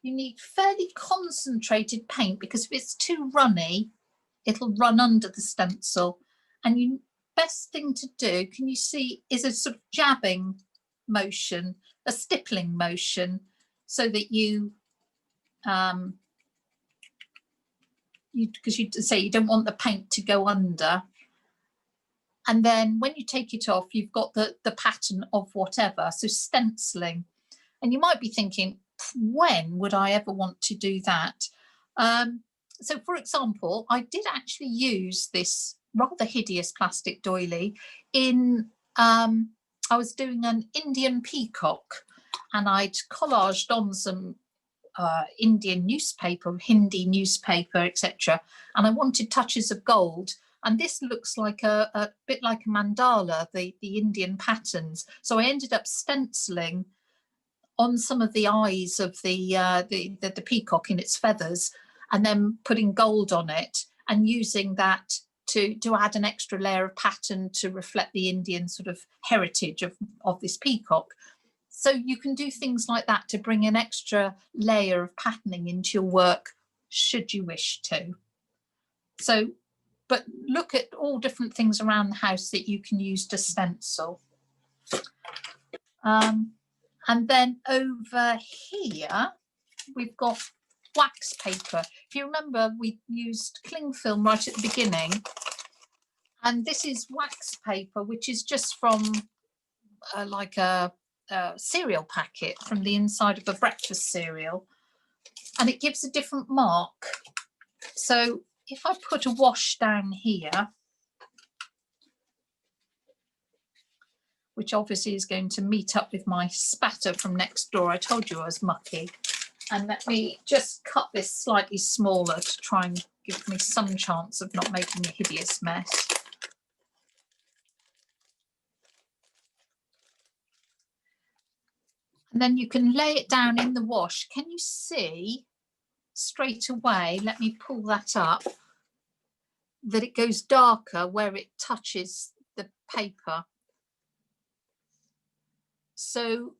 you need fairly concentrated paint, because if it's too runny, it'll run under the stencil. And the best thing to do, can you see, is a sort of jabbing motion, a stippling motion, so that you because you say you don't want the paint to go under, and then when you take it off, you've got the pattern of whatever. So stenciling, and you might be thinking, when would I ever want to do that? So for example, I did actually use this rather hideous plastic doily in, I was doing an Indian peacock, and I'd collaged on some Indian newspaper, Hindi newspaper, etc. And I wanted touches of gold. And this looks like a bit like a mandala, the Indian patterns. So I ended up stenciling on some of the eyes of the peacock in its feathers, and then putting gold on it and using that to add an extra layer of pattern to reflect the Indian sort of heritage of this peacock. So you can do things like that to bring an extra layer of patterning into your work, should you wish to. So, but look at all different things around the house that you can use to stencil. And then over here, we've got wax paper. If you remember, we used cling film right at the beginning. And this is wax paper, which is just from like a cereal packet from the inside of a breakfast cereal. And it gives a different mark. So if I put a wash down here, which obviously is going to meet up with my spatter from next door. I told you I was mucky. And let me just cut this slightly smaller to try and give me some chance of not making a hideous mess. And then you can lay it down in the wash. Can you see straight away, let me pull that up, that it goes darker where it touches the paper. So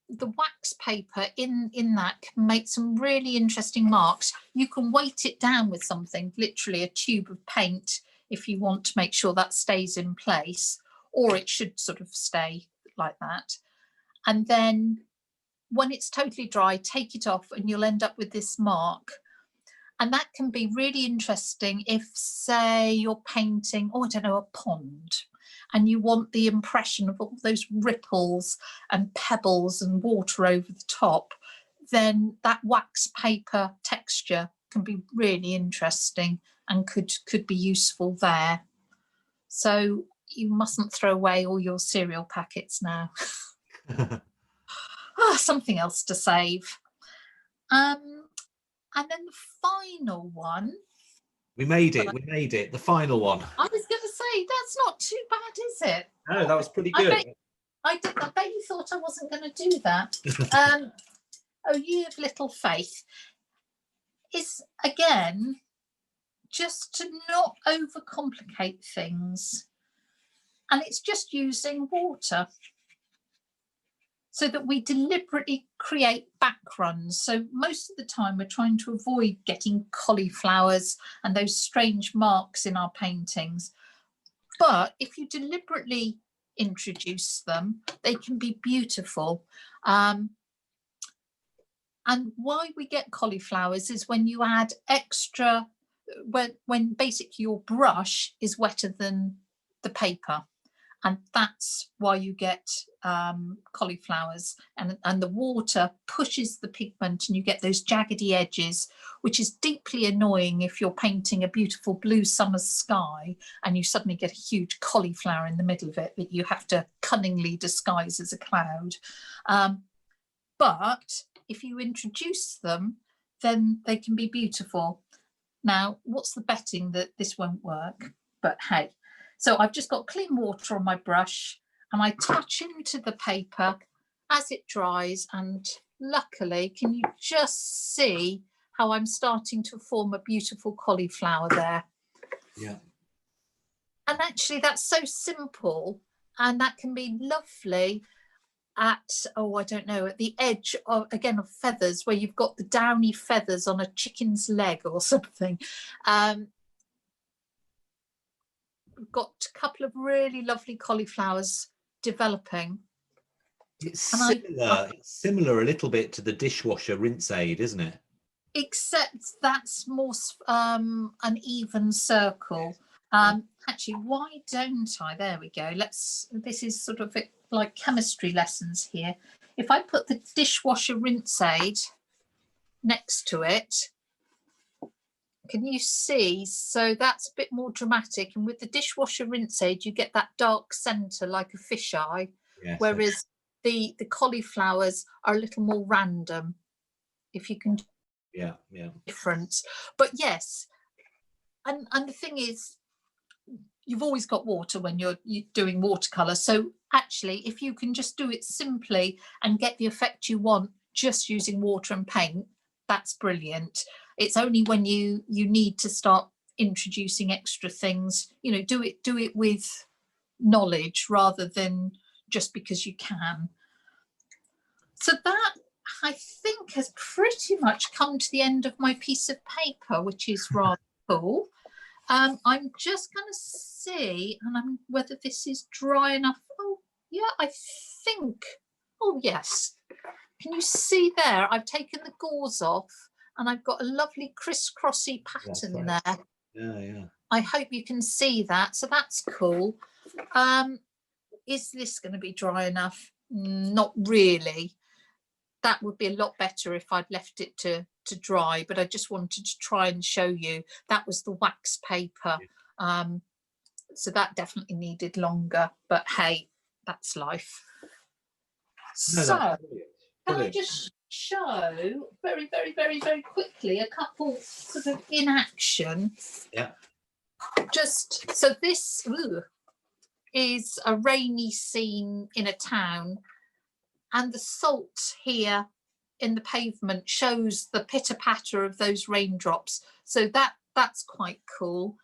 the wax paper in that can make some really interesting marks. You can weight it down with something, literally a tube of paint, if you want to make sure that stays in place, or it should sort of stay like that. And then when it's totally dry, take it off and you'll end up with this mark. And that can be really interesting if, say, you're painting, oh, I don't know, a pond, and you want the impression of all those ripples and pebbles and water over the top, then that wax paper texture can be really interesting and could be useful there. So you mustn't throw away all your cereal packets now. Something else to save. And then the final one. We made it, the final one. I was going to say, that's not too bad, is it? No, that was pretty good. I bet you thought I wasn't going to do that. Oh, ye of little faith. Is, again, just to not overcomplicate things. And it's just using water, so that we deliberately create backgrounds. So most of the time we're trying to avoid getting cauliflowers and those strange marks in our paintings. But if you deliberately introduce them, they can be beautiful. And why we get cauliflowers is when you add extra, when basically your brush is wetter than the paper. And that's why you get cauliflowers, and the water pushes the pigment and you get those jaggedy edges, which is deeply annoying if you're painting a beautiful blue summer sky and you suddenly get a huge cauliflower in the middle of it that you have to cunningly disguise as a cloud. But if you introduce them, then they can be beautiful. Now, what's the betting that this won't work? But hey. So I've just got clean water on my brush and I touch into the paper as it dries, and luckily, can you just see how I'm starting to form a beautiful cauliflower there? Yeah. And actually that's so simple, and that can be lovely at, oh, I don't know, at the edge of, again, of feathers, where you've got the downy feathers on a chicken's leg or something. We've got a couple of really lovely cauliflowers developing. It's similar a little bit to the dishwasher rinse aid, isn't it? Except that's more an even circle. Actually, why don't I? There we go. This is sort of like chemistry lessons here. If I put the dishwasher rinse aid next to it, Can you see? So that's a bit more dramatic. And with the dishwasher rinse aid, you get that dark centre like a fisheye, Yes. whereas the cauliflowers are a little more random. If you can, yeah. Difference. But yes, and the thing is, you've always got water when you're doing watercolor. So actually, if you can just do it simply and get the effect you want just using water and paint, that's brilliant. It's only when you need to start introducing extra things, do it with knowledge rather than just because you can. So that, I think, has pretty much come to the end of my piece of paper, which is rather cool. I'm just going to see whether this is dry enough. Oh, yeah, I think. Oh, yes. Can you see there? I've taken the gauze off and I've got a lovely crisscrossy pattern there. Yeah. I hope you can see that. So that's cool. Is this going to be dry enough? Not really. That would be a lot better if I'd left it to dry, but I just wanted to try and show you. That was the wax paper. So that definitely needed longer, but hey, that's life. No, so that's can I just show very, very, very, very quickly a couple sort of in action? Yeah. Just so this is a rainy scene in a town, and the salt here in the pavement shows the pitter patter of those raindrops. So that's quite cool.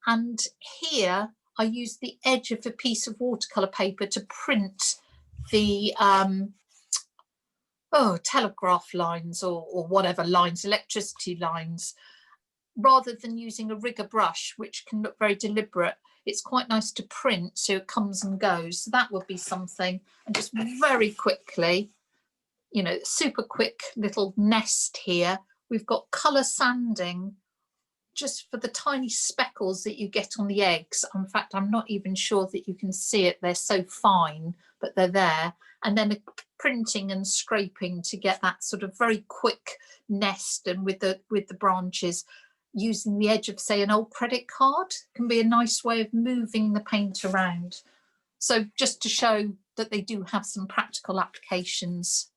And here I used the edge of a piece of watercolor paper to print the telegraph lines or whatever lines, electricity lines, rather than using a rigger brush, which can look very deliberate. It's quite nice to print, so it comes and goes. So that would be something. And just very quickly, super quick little nest here. We've got colour sanding just for the tiny speckles that you get on the eggs. In fact, I'm not even sure that you can see it. They're so fine, but they're there. And then printing and scraping to get that sort of very quick nest, and with the branches, using the edge of, say, an old credit card can be a nice way of moving the paint around. So just to show that they do have some practical applications.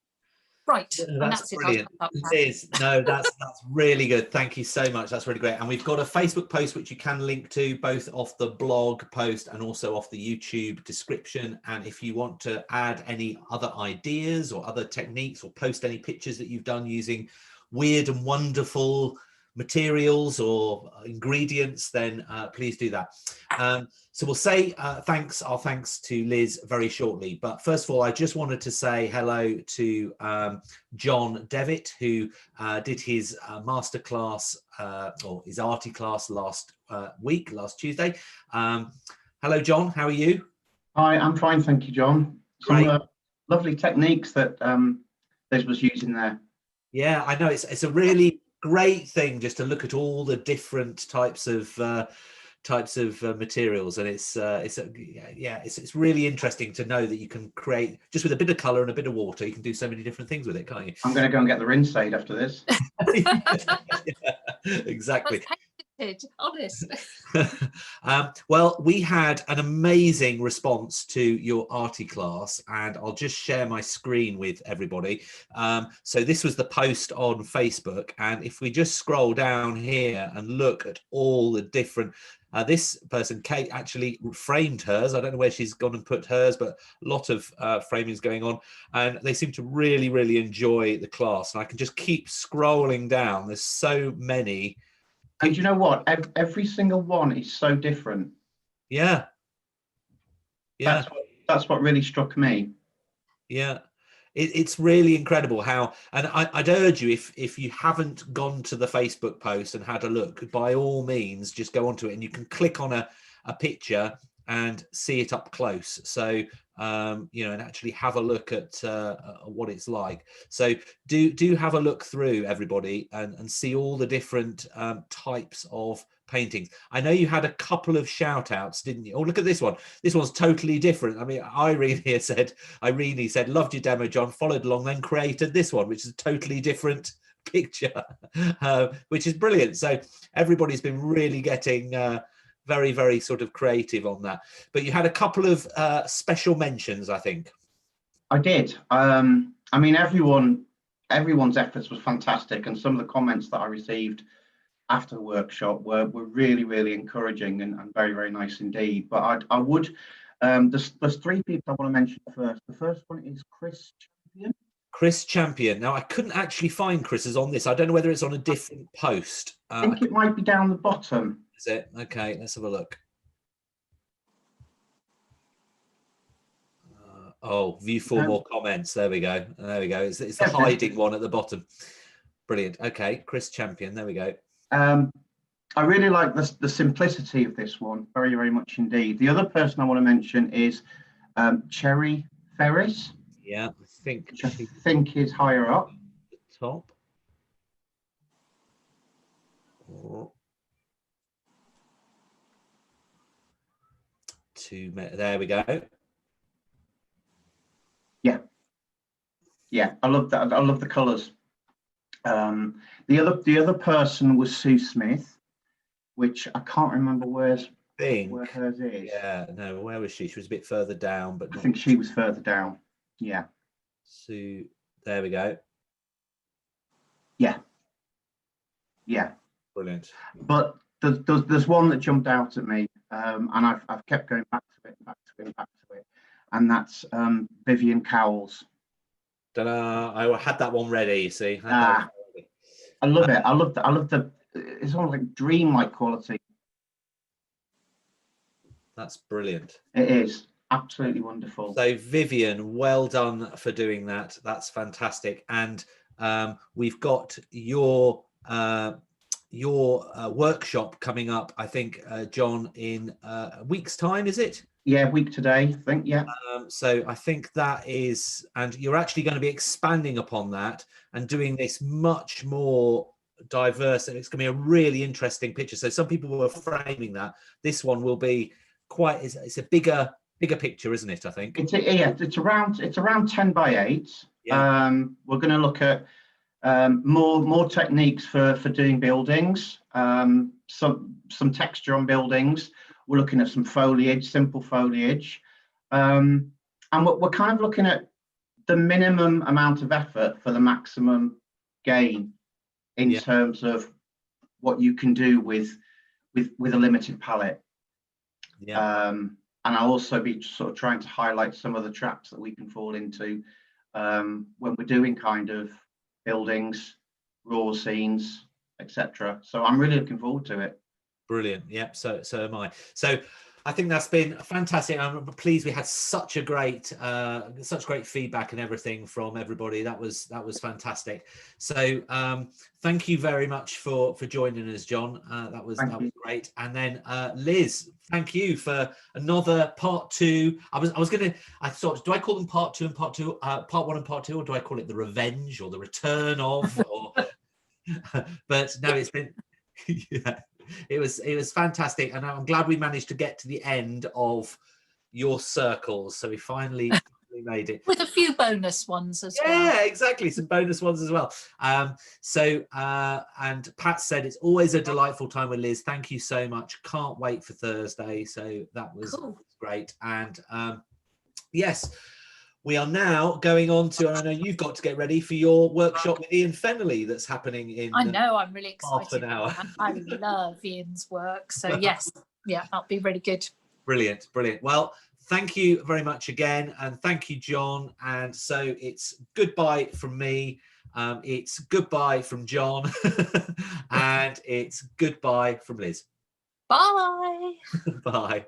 Right, no, that's brilliant. Liz, no, that's really good. Thank you so much. That's really great. And we've got a Facebook post which you can link to, both off the blog post and also off the YouTube description. And if you want to add any other ideas or other techniques, or post any pictures that you've done using weird and wonderful materials or ingredients, then please do that. So we'll say our thanks to Liz very shortly. But first of all, I just wanted to say hello to John Devitt, who did his masterclass or his Arty class last Tuesday. Hello, John. How are you? Hi, I'm fine, thank you, John. Some lovely techniques that Liz was using there. Yeah, I know it's a really great thing just to look at all the different types of materials, and it's really interesting to know that you can create just with a bit of color and a bit of water. You can do so many different things with it, can't you? I'm going to go and get the rinse aid after this. Yeah, exactly. Honest. Well, we had an amazing response to your Arty class, and I'll just share my screen with everybody. So this was the post on Facebook, and if we just scroll down here and look at all the different this person, Kate, actually framed hers. I don't know where she's gone and put hers, but a lot of framings going on, and they seem to really, really enjoy the class. And I can just keep scrolling down. There's so many. And you know what? Every single one is so different. Yeah. That's what really struck me. Yeah. It's really incredible how, and I'd urge you, if you haven't gone to the Facebook post and had a look, by all means, just go onto it, and you can click on a picture and see it up close. So, and actually have a look at what it's like. So do have a look through, everybody, and see all the different types of paintings. I know you had a couple of shout outs, didn't you? Oh, look at this one. This one's totally different. I mean, Irene said, loved your demo, John, followed along, then created this one, which is a totally different picture, which is brilliant. So everybody's been really getting very, very sort of creative on that. But you had a couple of special mentions, I think. I did. I mean, everyone's efforts was fantastic, and some of the comments that I received after the workshop were really, really encouraging and very, very nice indeed. But I would, there's three people I want to mention first. The first one is Chris Champion. Chris Champion. Now, I couldn't actually find Chris's on this. I don't know whether it's on a different post. I think it might be down the bottom. Is it? Okay, let's have a look. Oh, view 4 more comments. There we go. There we go. It's the hiding one at the bottom. Brilliant. Okay, Chris Champion. There we go. I really like the simplicity of this one, very, very much indeed. The other person I want to mention is Cherry Ferris. Yeah, which I think is higher up. The top. There we go. Yeah, I love that. I love the colours. The other person was Sue Smith, which I can't remember where hers is. Yeah, no, where was she? She was a bit further down, but I think she was further down. Yeah. Sue, there we go. Yeah. Brilliant. But there's one that jumped out at me, and I've kept going back to it, and that's Vivian Cowles. I had that one ready. See, I love it. I love the. It's almost like dreamlike quality. That's brilliant. It is absolutely wonderful. So Vivian, well done for doing that. That's fantastic. And we've got your workshop coming up, I think, John, in a week's time, is it? Yeah, week today, I think, yeah. So I think that is, and you're actually going to be expanding upon that and doing this much more diverse, and it's going to be a really interesting picture. So some people were framing that. This one will be quite, it's a bigger picture, isn't it, I think? It's around 10 by 8. Yeah. We're going to look at more techniques for doing buildings, some texture on buildings. We're looking at some foliage, simple foliage, and we're kind of looking at the minimum amount of effort for the maximum gain in terms of what you can do with a limited palette. Yeah. And I'll also be sort of trying to highlight some of the traps that we can fall into when we're doing kind of buildings, raw scenes, etc. So I'm really looking forward to it. Brilliant. Yep. So am I. So I think that's been fantastic. I'm pleased we had such great feedback and everything from everybody. That was fantastic. So thank you very much for joining us, John. That was great. And then Liz, thank you for another part 2. I thought, do I call them part 2 and part 2, part 1 and part 2, or do I call it the revenge or the return of? Or but no, it's been yeah. It was fantastic, and I'm glad we managed to get to the end of your circles. So we finally made it with a few bonus ones as well. Yeah, exactly, some bonus ones as well. And Pat said it's always a delightful time with Liz. Thank you so much. Can't wait for Thursday. So that was great. And yes. We are now going on to, and I know you've got to get ready for your workshop with Ian Fennelly that's happening in I know, I'm really excited. Half an hour. I love Ian's work. So yes, that'll be really good. Brilliant. Well, thank you very much again. And thank you, John. And so it's goodbye from me. It's goodbye from John. And it's goodbye from Liz. Bye. Bye.